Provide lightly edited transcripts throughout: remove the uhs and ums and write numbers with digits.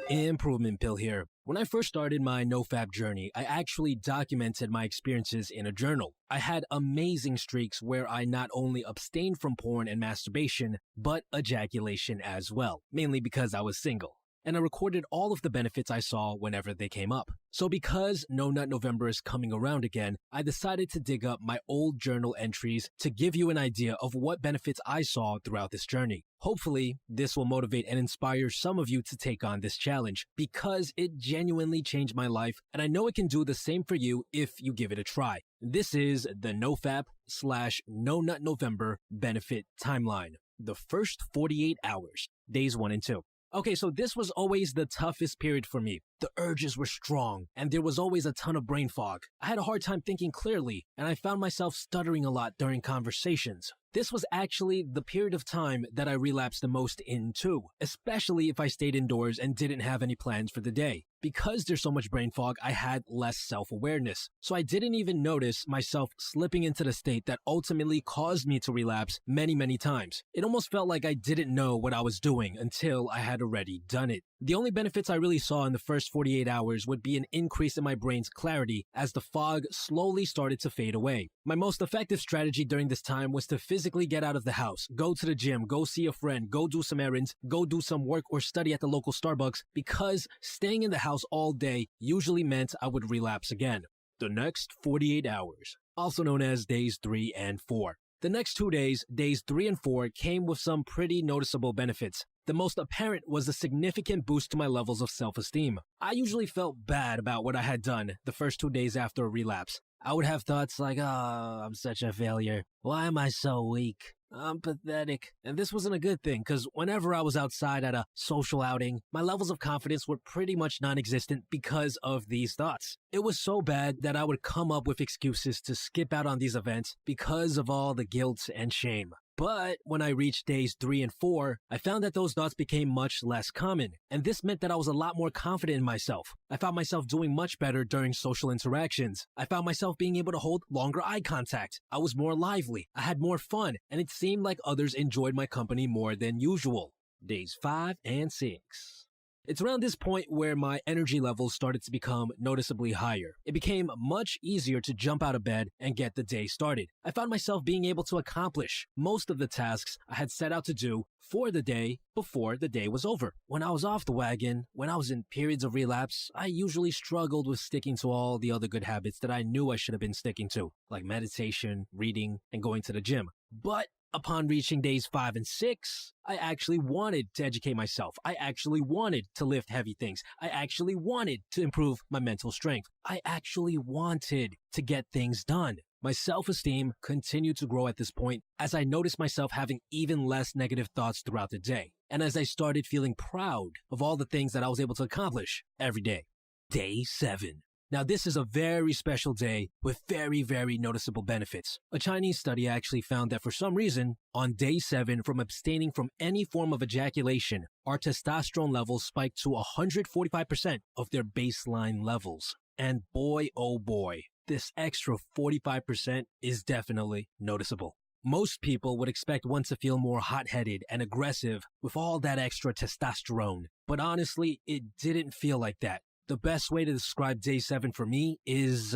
Improvement Pill here. When I first started my NoFap journey, I actually documented my experiences in a journal. I had amazing streaks where I not only abstained from porn and masturbation, but ejaculation as well, mainly because I was single. And I recorded all of the benefits I saw whenever they came up. So because No Nut November is coming around again, I decided to dig up my old journal entries to give you an idea of what benefits I saw throughout this journey. Hopefully, this will motivate and inspire some of you to take on this challenge because it genuinely changed my life, and I know it can do the same for you if you give it a try. This is the NoFap/No Nut November benefit timeline. The first 48 hours, days 1 and 2. Okay, so this was always the toughest period for me. The urges were strong, and there was always a ton of brain fog. I had a hard time thinking clearly, and I found myself stuttering a lot during conversations. This was actually the period of time that I relapsed the most into, especially if I stayed indoors and didn't have any plans for the day. Because there's so much brain fog, I had less self-awareness. So I didn't even notice myself slipping into the state that ultimately caused me to relapse many times. It almost felt like I didn't know what I was doing until I had already done it. The only benefits I really saw in the first 48 hours would be an increase in my brain's clarity as the fog slowly started to fade away. My most effective strategy during this time was to physically get out of the house, go to the gym, go see a friend, go do some errands, go do some work or study at the local Starbucks, because staying in the house all day usually meant I would relapse again. The next 48 hours, also known as days 3 and 4. The next 2 days, days 3 and 4, came with some pretty noticeable benefits. The most apparent was a significant boost to my levels of self-esteem. I usually felt bad about what I had done the first 2 days after a relapse. I would have thoughts like, I'm such a failure. Why am I so weak? I'm pathetic. And this wasn't a good thing, because whenever I was outside at a social outing, my levels of confidence were pretty much non-existent because of these thoughts. It was so bad that I would come up with excuses to skip out on these events because of all the guilt and shame. But when I reached days 3 and 4, I found that those thoughts became much less common, and this meant that I was a lot more confident in myself. I found myself doing much better during social interactions. I found myself being able to hold longer eye contact. I was more lively. I had more fun, and it seemed like others enjoyed my company more than usual. Days 5 and 6. It's around this point where my energy levels started to become noticeably higher. It became much easier to jump out of bed and get the day started. I found myself being able to accomplish most of the tasks I had set out to do for the day before the day was over. When I was off the wagon, when I was in periods of relapse, I usually struggled with sticking to all the other good habits that I knew I should have been sticking to, like meditation, reading, and going to the gym. But upon reaching days 5 and 6, I actually wanted to educate myself. I actually wanted to lift heavy things. I actually wanted to improve my mental strength. I actually wanted to get things done. My self-esteem continued to grow at this point as I noticed myself having even less negative thoughts throughout the day, and as I started feeling proud of all the things that I was able to accomplish every day. Day 7. Now, this is a very special day with very noticeable benefits. A Chinese study actually found that for some reason, on day 7, from abstaining from any form of ejaculation, our testosterone levels spiked to 145% of their baseline levels. And boy, oh boy, this extra 45% is definitely noticeable. Most people would expect one to feel more hot-headed and aggressive with all that extra testosterone, but honestly, it didn't feel like that. The best way to describe day 7 for me is,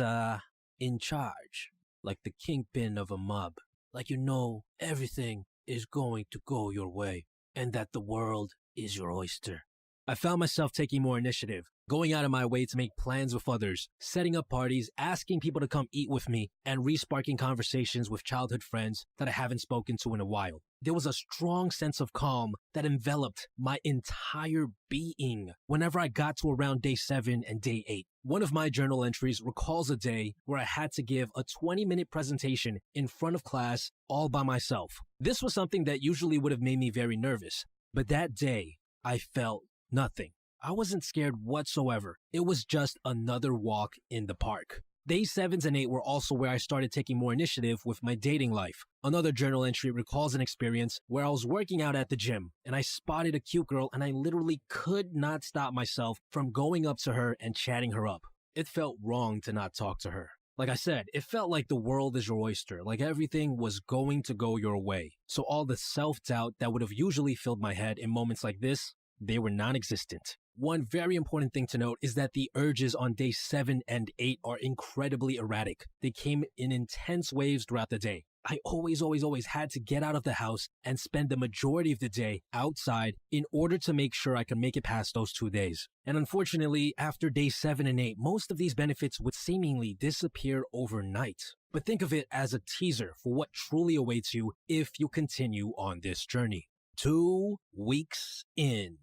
in charge, like the kingpin of a mob. Like you know everything is going to go your way, and that the world is your oyster. I found myself taking more initiative, going out of my way to make plans with others, setting up parties, asking people to come eat with me, and re-sparking conversations with childhood friends that I haven't spoken to in a while. There was a strong sense of calm that enveloped my entire being whenever I got to around day 7 and day 8. One of my journal entries recalls a day where I had to give a 20-minute presentation in front of class all by myself. This was something that usually would have made me very nervous, but that day I felt nothing. I wasn't scared whatsoever. It was just another walk in the park. Days 7 and 8 were also where I started taking more initiative with my dating life. Another journal entry recalls an experience where I was working out at the gym and I spotted a cute girl and I literally could not stop myself from going up to her and chatting her up. It felt wrong to not talk to her. Like I said, it felt like the world is your oyster, like everything was going to go your way. So all the self-doubt that would have usually filled my head in moments like this, they were non-existent. One very important thing to note is that the urges on day 7 and 8 are incredibly erratic. They came in intense waves throughout the day. I always had to get out of the house and spend the majority of the day outside in order to make sure I could make it past those 2 days. And unfortunately, after day 7 and 8, most of these benefits would seemingly disappear overnight. But think of it as a teaser for what truly awaits you if you continue on this journey. 2 weeks in.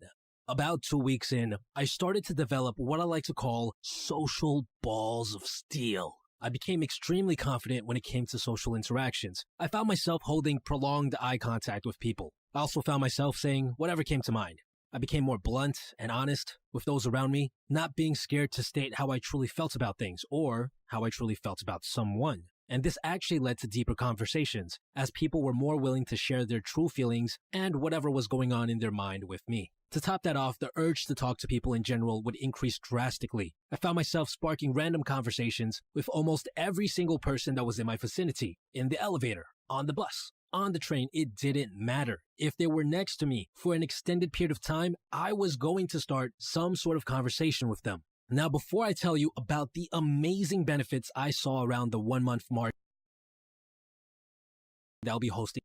About 2 weeks in, I started to develop what I like to call social balls of steel. I became extremely confident when it came to social interactions. I found myself holding prolonged eye contact with people. I also found myself saying whatever came to mind. I became more blunt and honest with those around me, not being scared to state how I truly felt about things or how I truly felt about someone. And this actually led to deeper conversations, as people were more willing to share their true feelings and whatever was going on in their mind with me. To top that off, the urge to talk to people in general would increase drastically. I found myself sparking random conversations with almost every single person that was in my vicinity, in the elevator, on the bus, on the train. It didn't matter. If they were next to me for an extended period of time, I was going to start some sort of conversation with them. Now, before I tell you about the amazing benefits I saw around the 1 month mark that I'll be hosting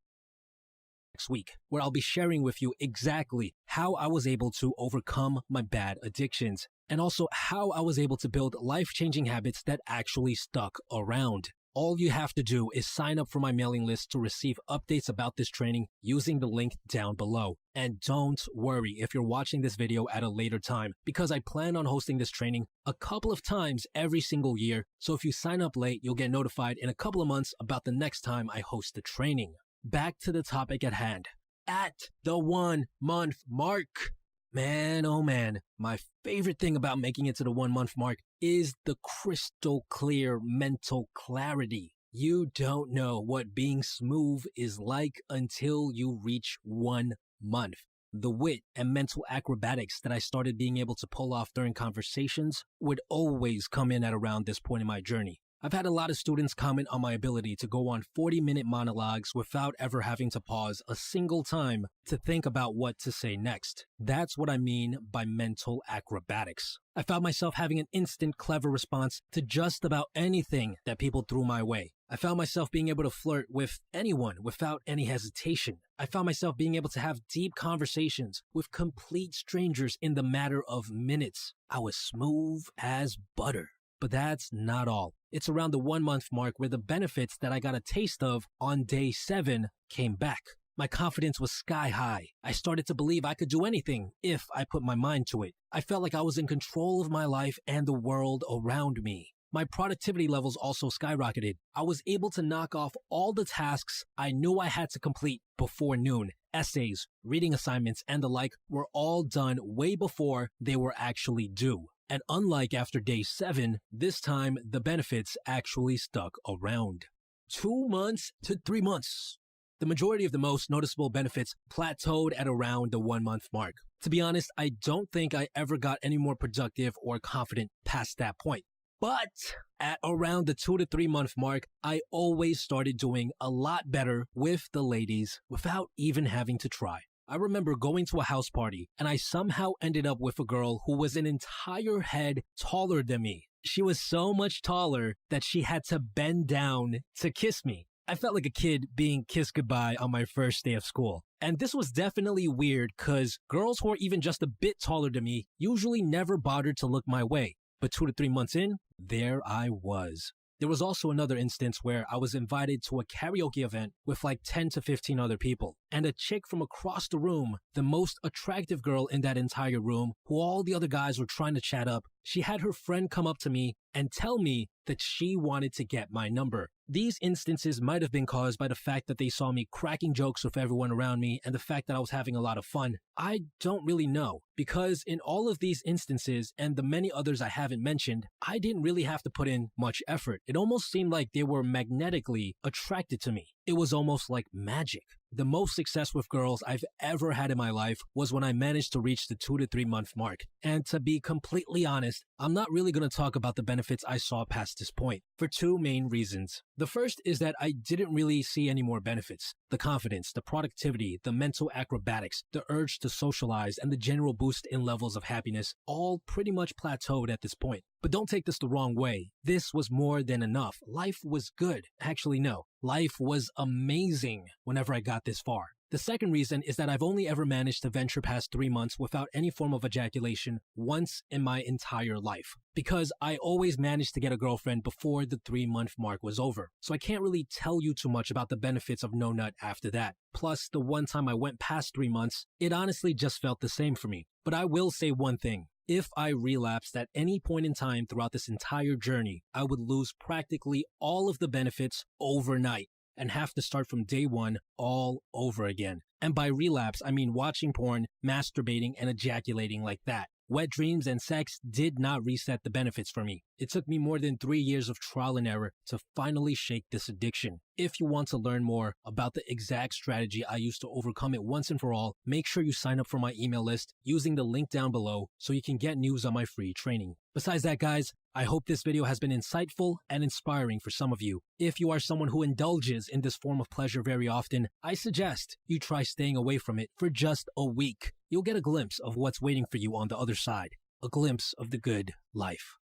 next week, where I'll be sharing with you exactly how I was able to overcome my bad addictions and also how I was able to build life-changing habits that actually stuck around. All you have to do is sign up for my mailing list to receive updates about this training using the link down below. And don't worry if you're watching this video at a later time, because I plan on hosting this training a couple of times every single year. So if you sign up late, you'll get notified in a couple of months about the next time I host the training. Back to the topic at hand. At the 1 month mark. Man, oh man, my favorite thing about making it to the 1 month mark is the crystal clear mental clarity. You don't know what being smooth is like until you reach 1 month. The wit and mental acrobatics that I started being able to pull off during conversations would always come in at around this point in my journey. I've had a lot of students comment on my ability to go on 40-minute monologues without ever having to pause a single time to think about what to say next. That's what I mean by mental acrobatics. I found myself having an instant, clever response to just about anything that people threw my way. I found myself being able to flirt with anyone without any hesitation. I found myself being able to have deep conversations with complete strangers in the matter of minutes. I was smooth as butter. But that's not all. It's around the 1 month mark where the benefits that I got a taste of on day 7 came back. My confidence was sky high. I started to believe I could do anything if I put my mind to it. I felt like I was in control of my life and the world around me. My productivity levels also skyrocketed. I was able to knock off all the tasks I knew I had to complete before noon. Essays, reading assignments, and the like were all done way before they were actually due. And unlike after day 7, this time the benefits actually stuck around. 2 months to 3 months. The majority of the most noticeable benefits plateaued at around the 1 month mark. To be honest, I don't think I ever got any more productive or confident past that point. But at around the 2 to 3 month mark, I always started doing a lot better with the ladies without even having to try. I remember going to a house party and I somehow ended up with a girl who was an entire head taller than me. She was so much taller that she had to bend down to kiss me. I felt like a kid being kissed goodbye on my first day of school. And this was definitely weird because girls who are even just a bit taller than me usually never bothered to look my way. But 2 to 3 months in, there I was. There was also another instance where I was invited to a karaoke event with like 10 to 15 other people. And a chick from across the room, the most attractive girl in that entire room, who all the other guys were trying to chat up, she had her friend come up to me and tell me that she wanted to get my number. These instances might have been caused by the fact that they saw me cracking jokes with everyone around me and the fact that I was having a lot of fun. I don't really know, because in all of these instances and the many others I haven't mentioned, I didn't really have to put in much effort. It almost seemed like they were magnetically attracted to me. It was almost like magic. The most success with girls I've ever had in my life was when I managed to reach the 2 to 3 month mark. And to be completely honest, I'm not really going to talk about the benefits I saw past this point for two main reasons. The first is that I didn't really see any more benefits. The confidence, the productivity, the mental acrobatics, the urge to socialize, and the general boost in levels of happiness all pretty much plateaued at this point. But don't take this the wrong way. This was more than enough. Life was good. Actually, no. Life was amazing whenever I got this far. The second reason is that I've only ever managed to venture past 3 months without any form of ejaculation once in my entire life, because I always managed to get a girlfriend before the 3-month mark was over. So I can't really tell you too much about the benefits of no nut after that. Plus, the one time I went past 3 months, it honestly just felt the same for me. But I will say one thing. If I relapsed at any point in time throughout this entire journey, I would lose practically all of the benefits overnight and have to start from day one all over again. And by relapse, I mean watching porn, masturbating, and ejaculating like that. Wet dreams and sex did not reset the benefits for me. It took me more than 3 years of trial and error to finally shake this addiction. If you want to learn more about the exact strategy I used to overcome it once and for all, make sure you sign up for my email list using the link down below so you can get news on my free training. Besides that, guys, I hope this video has been insightful and inspiring for some of you. If you are someone who indulges in this form of pleasure very often, I suggest you try staying away from it for just a week. You'll get a glimpse of what's waiting for you on the other side. A glimpse of the good life.